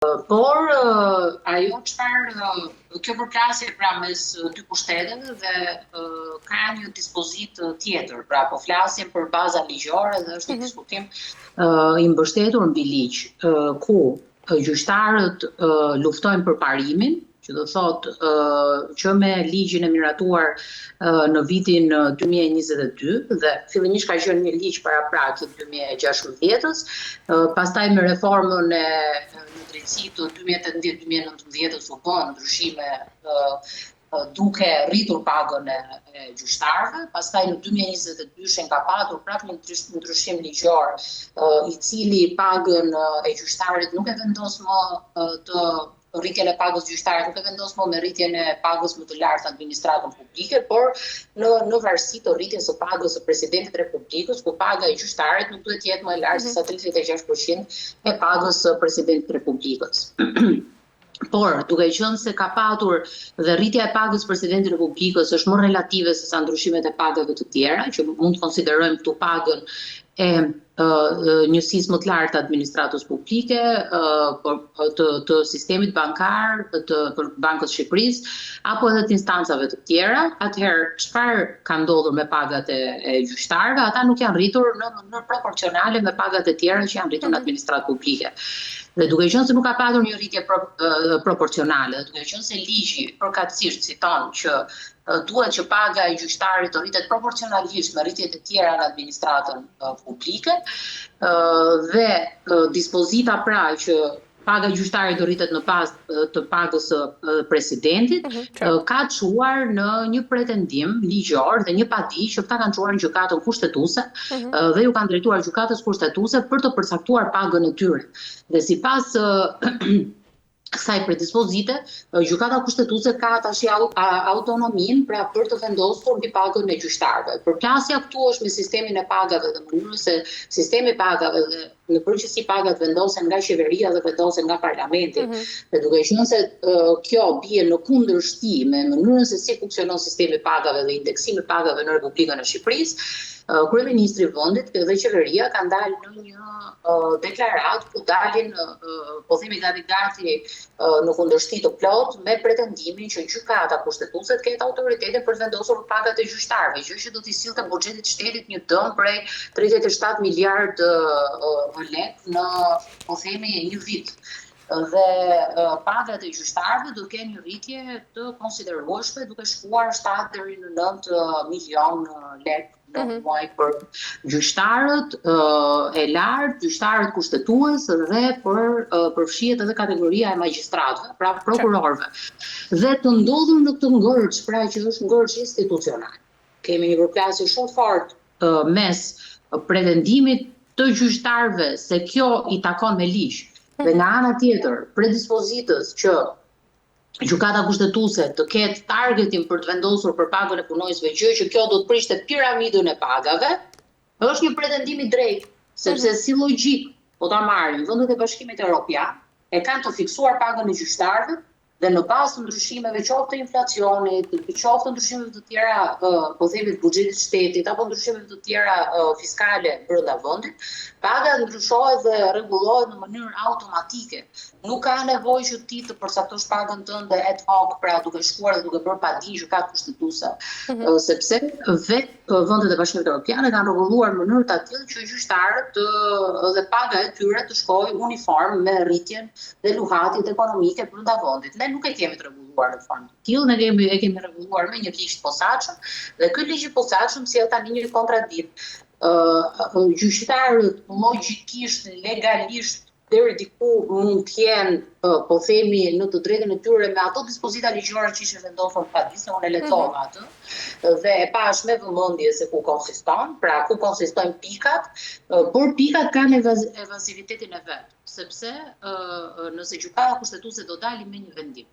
Por ajo kjo përplasje pra mes dy pushteteve dhe ka një dispozit tjetër, pra po flasim për baza ligjore dhe është një diskutim i mbështetur mbi ligj, ku gjyqtarët luftojnë për parimin, që do thotë që me ligjin e miratuar në vitin 2022 dhe fillimisht ka qenë një ligj paraprakik 2016-s, pastaj me reformën e në drejtësi të 2018-2019 u bën ndryshime duke rritur pagën e gjyqtarëve, pastaj në 2022 ka patur prapë një ndryshim ligjor i cili pagën e gjyqtarit nuk e vendos më të rritjen e pagës gjyqtarit nuk e vendos më me rritjen e pagës më të lartë administratën publike, por në varësi të rritjes së pagës së presidentit të Republikës, ku paga e gjyqtarit nuk duhet të jetë më e lartë se sa 36% e pagës së presidentit të Republikës. Por, duke qenë se ka patur dhe rritja e pagës presidentit të Republikës është më relative se sa ndryshimet e pagave të tjera, që mund të konsiderojmë këtu pagën e njësisë më të lartë të administratës publike, të sistemit bankar, për Bankës së Shqipërisë, apo edhe të instancave të tjera, atëherë çfarë ka ndodhur me pagat e gjyqtarëve? Ata nuk janë rritur në mënyrë proporcionale me pagat e tjera që janë rritur në administratë publike. Dhe duke qenë se nuk ka patur një rritje proporcionale, duke qenë se ligji përkatësisht citon që duhet që paga e gjyqtarit të rritet proporcionalisht me rritjet e tjera në administratën publike dhe dispozita pra që paga e gjyqtarit do rritet në bazë të pagës së presidentit, ka çuar në një pretendim ligjor dhe një padi që këta kanë çuar në gjykatën kushtetuese dhe ju kanë drejtuar gjykatës kushtetuese për të përcaktuar pagën e tyre. Dhe sipas kësaj predispozite, gjykata kushtetuese ka tash autonominë pra për të vendosur mbi pagën e gjyqtarëve. Përplasja këtu është me sistemin e pagave dhe mënyrën se sistemi i pagave dhe në përgjithësi pagat vendosen nga qeveria dhe vendosen nga parlamenti. Dhe duke qenë se kjo bie në kundërshti me mënyrën se si funksionon sistemi i pagave dhe indeksimi i pagave në Republikën e Shqipërisë, kryeministri i vendit dhe qeveria kanë dalë në një deklaratë ku dalin po themi gati në kundërshti të plot me pretendimin që gjykata kushtetuese të ketë autoritetin për të vendosur pagat e gjyqtarëve, gjë që do t'i sillte buxhetit të shtetit një dëm prej 37 miliardë lekë në po themi një vit. Dhe pagat e gjyqtarëve do kenë një rritje të konsiderueshme duke shkuar 7 deri në 9 milion lekë në muaj për gjyqtarët e lartë, gjyqtarët kushtetues dhe përfshihet edhe kategoria e magjistratëve, pra prokurorëve. Dhe të ndodhur në këtë ngërç, pra që është ngërç institucional. Kemi një përplasje shumë fortë mes pretendimit të gjyqtarëve se kjo i takon me ligj, dhe nga ana tjetër predispozitës që gjykata kushtetuese të ketë targetin për të vendosur për pagën e punojësve, gjë që kjo do të prishte piramidën e pagave, është një pretendim i drejtë, sepse si logjik, po ta marrim vendet e Bashkimit Evropian, e kanë të fiksuar pagën e gjyqtarëve dhe në bazë të ndryshimeve qoftë të inflacionit, qoftë të ndryshimeve të tjera, po themi të buxhetit të shtetit apo ndryshimeve të tjera fiskale brenda vendit, paga ndryshohet dhe rregullohet në mënyrë automatike. Nuk ka nevojë që ti të përcaktosh pagën tënde ad hoc, pra duke shkuar dhe duke bërë padi gjykatë kushtetuese, sepse vetë vendet e Bashkimit Evropian kanë rregulluar në mënyrë të tillë që gjyqtarët dhe paga e tyre të shkojë uniform me rritjen dhe luhatit ekonomike brenda vendit. Ne nuk e kemi të rregulluar në formë të tillë, ne e kemi rregulluar me një ligj të posaçëm dhe ky ligj i posaçëm sjell tani një kontradikt. Gjyqtarët logjikisht, legalisht deri diku mund të jenë, po themi, në të drejtën e tyre me ato dispozita ligjore që ishin vendosur padisë, unë e lexova atë dhe e pash me vëmendje se ku konsiston, pra ku konsistojnë pikat, por pikat kanë evazivitetin e vet, sepse nëse gjykata kushtetuese do dalë me një vendim.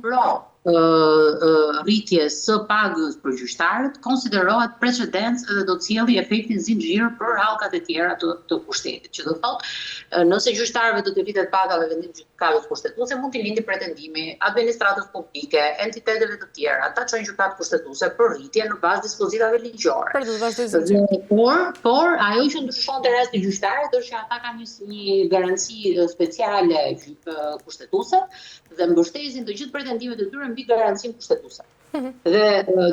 Pra, rritjes së pagës për gjyqtarët, konsiderohet precedens edhe do të sjellë efektin zinxhir për hallkat e tjera të pushtetit. Që do thotë, nëse gjyqtarëve do të rritet paga me vendim gjykatës kushtetuese, mund të lindi pretendimi administratës publike, entiteteve të tjera, ta çojnë gjykatë kushtetuese për rritje në bazë dispozitave ligjore. Për të vazhdojë zinxhiri. Por ajo që ndryshon te rasti gjyqtarët është që ata kanë një garanci speciale kushtetuese dhe mbështesin të gjithë pretendimet e tyre mbi garancinë kushtetuese. Dhe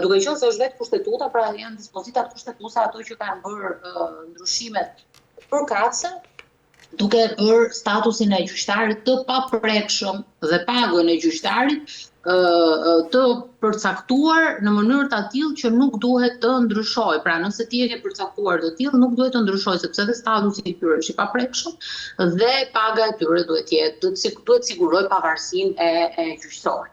duke qenë se është vetë kushtetuta, pra janë dispozitat kushtetuese ato që kanë bërë ndryshimet përkatëse, duke bërë statusin e gjyqtarit të paprekshëm dhe pagën e gjyqtarit të përcaktuar në mënyrë të tillë që nuk duhet të ndryshojë. Pra nëse ti e ke përcaktuar të tillë, nuk duhet të ndryshojë sepse edhe statusi i tyre është i paprekshëm dhe paga e tyre duhet sigurojë pavarësinë e gjyqësorit.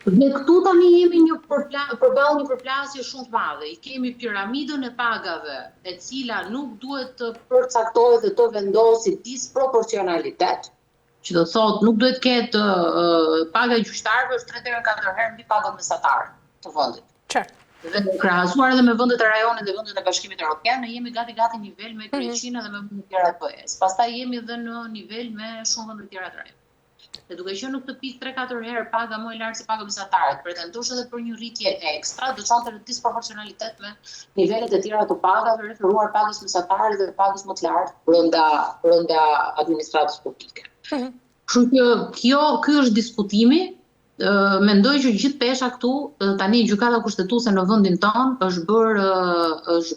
Dhe këtu tani jemi përballë një përplasje shumë të madhe. I kemi piramidën e pagave, e cila nuk duhet të përcaktohet dhe të vendosë disproporcionalitet. Që do thotë nuk duhet ketë paga e gjyqtarëve është 3 deri në 4 herë mbi pagën mesatare të vendit. Qartë. Dhe krahasuar edhe me vendet e rajonit dhe vendet e Bashkimit Evropian, ne jemi gati nivel me Greqinë dhe me vendet e tjera të BE-s. Pastaj jemi edhe në nivel me shumë vende të tjera të rajonit. Dhe duke qenë në këtë pikë 3-4 herë paga më e lartë se paga mesatare, pretendosh edhe për një rritje ekstra, do çonte në disproporcionalitet me nivelet e tjera të pagave, referuar pagës mesatare dhe pagës më të lartë brenda administratës publike. Kështu që ky është diskutimi. Mendoj që gjithë pesha këtu, tani gjykata kushtetuese në vendin tonë është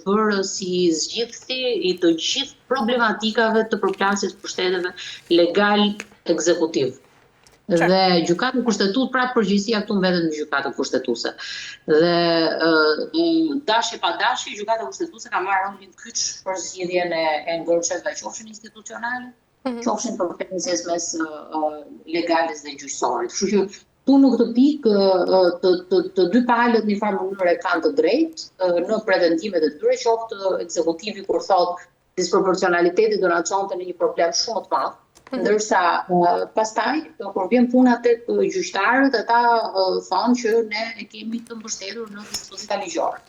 bërë si zgjidhësi i të gjithë problematikave të përplasjes pushteteve legal ekzekutiv. Dhe gjykata kushtetuese, pra përgjegjësia këtu mbetet në gjykatën kushtetuese. Dhe dashje pa dashje, gjykata kushtetuese ka marrë rolin kyç për zgjidhjen e ngërçeve, qofshin institucionale, qofshin për përplasjes mes legales dhe gjyqësorit. Kështu që tu në këtë pikë të dy palët në farë mënyrë kanë të drejtë në pretendimet e tyre, qoftë ekzekutivi kur thotë disproporcionaliteti do na çonte në një problem shumë të madh, ndërsa pastaj kur vjen puna tek gjyqtarët, ata thonë që ne e kemi të mbështetur në dispozita ligjore.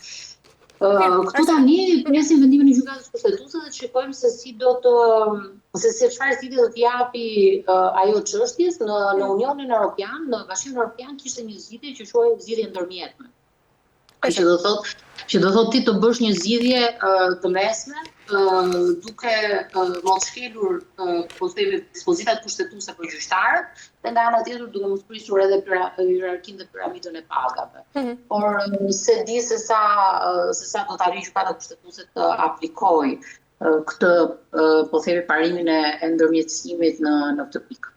Këtu tani presim vendimin e gjykatës kushtetuese dhe shikojmë se çfarë zgjidhje do të japi ajo çështjes në Unionin Evropian, në Bashkimin Evropian kishte një zgjidhje që quhej zgjidhje ndërmjetme. Që do thotë ti të bësh një zgjidhje të mesme duke mos shkelur po themi dispozitat kushtetuese për gjyqtarët dhe nga ana tjetër duke mos prisur edhe hierarkinë dhe piramidën e pagave. Por se di se sa do të arrijë gjykata kushtetuese të aplikojë këtë po themi parimin e ndërmjetësimit në këtë pikë.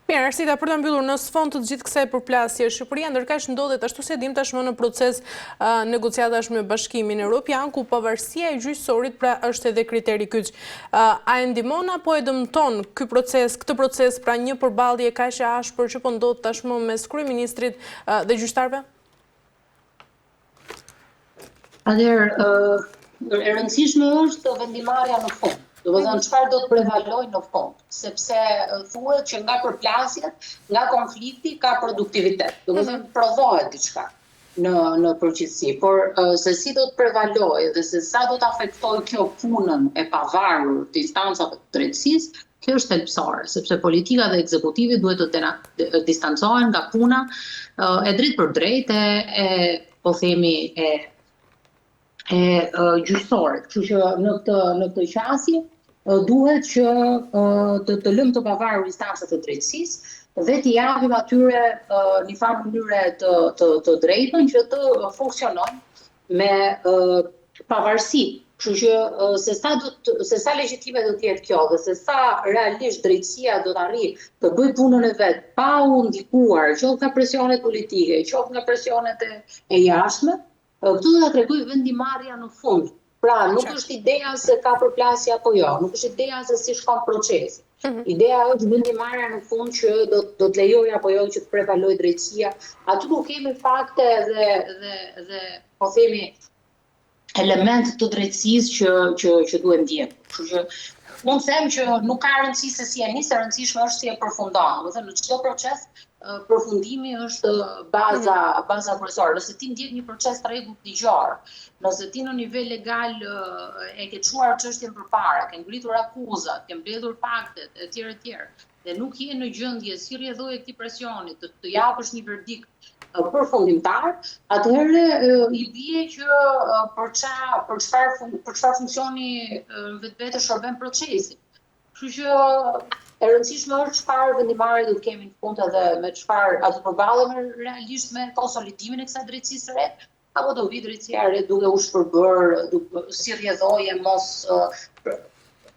Mirë, Arsita, për të mbyllur në sfond të gjithë kësaj përplasje, Shqipëria ndërkaq ndodhet ashtu si e dim tashmë në proces negociatash me Bashkimin Evropian, ku pavarësia e gjyqësorit pra është edhe kriteri kyç. A e ndihmon apo e dëmton këtë proces pra një përballje kaq e ashpër që po ndodh tashmë mes kryeministrit dhe gjyqtarëve? Atëherë, e rëndësishme është vendimarrja në fund. Do të thonë çfarë do të prevalojë në fond, sepse thuhet që nga përplasjet, nga konflikti ka produktivitet. Do të thonë prodhohet diçka në përgjithësi, por se si do të prevalojë dhe se sa do të afektojë kjo punën e pavarur të instancave të drejtësisë, kjo është thelbësore, sepse politika dhe ekzekutivi duhet të distancohen nga puna e drejt për drejt po themi e gjyqësorit. Kështu që në këtë qasje duhet që të lëmë të pavarur instancat e drejtësisë dhe t'i japim atyre një farë mënyre të drejtën që të funksionojnë me pavarësi. Kështu që se sa legjitime do të jetë kjo dhe se sa realisht drejtësia do të arrijë të bëjë punën e vet pa u ndikuar qoftë nga presionet politike, qoftë nga presionet e jashtme, këtu do ta tregoj vendimarrja në fund. Pra, nuk është ideja se ka përplasje apo jo, nuk është ideja se si shkon procesi. Ideja është vendimarrja në fund që do të lejojë apo jo që të prevalojë drejtësia. Aty ku kemi fakte dhe po themi element të drejtësisë që duhet ndjekur. Kështu që mund të them që nuk ka rëndësi se si e nis, e rëndësishme është si e përfundon. Do të thënë në çdo proces përfundimi është baza kryesore. Nëse ti ndjek një proces të rregullt ligjor, nëse ti në nivel legal e ke çuar çështjen përpara, ke ngritur akuzat, ke mbledhur faktet etj, dhe nuk je në gjendje si rrjedhoje këtij presioni të japësh një verdikt përfundimtar, atëherë i bie që për çfarë funksioni vetvete shërben procesi. Kështu që e rëndësishme është çfarë vendimare do të kemi në fund edhe me çfarë a do përballemi realisht me konsolidimin e kësaj drejtësisë së re, apo do vi drejtësia e re duke u shpërbër si rrjedhoje mos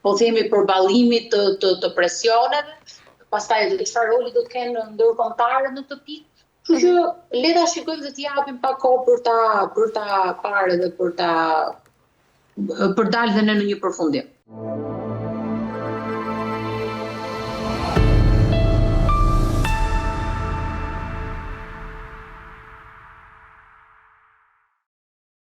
po themi përballimit të presioneve, pastaj çfarë roli do të kenë ndërkombëtarët në këtë pikë. Kështu që le ta shikojmë dhe t'i japim pak kohë për ta parë dhe për dalë dhe ne në një përfundim.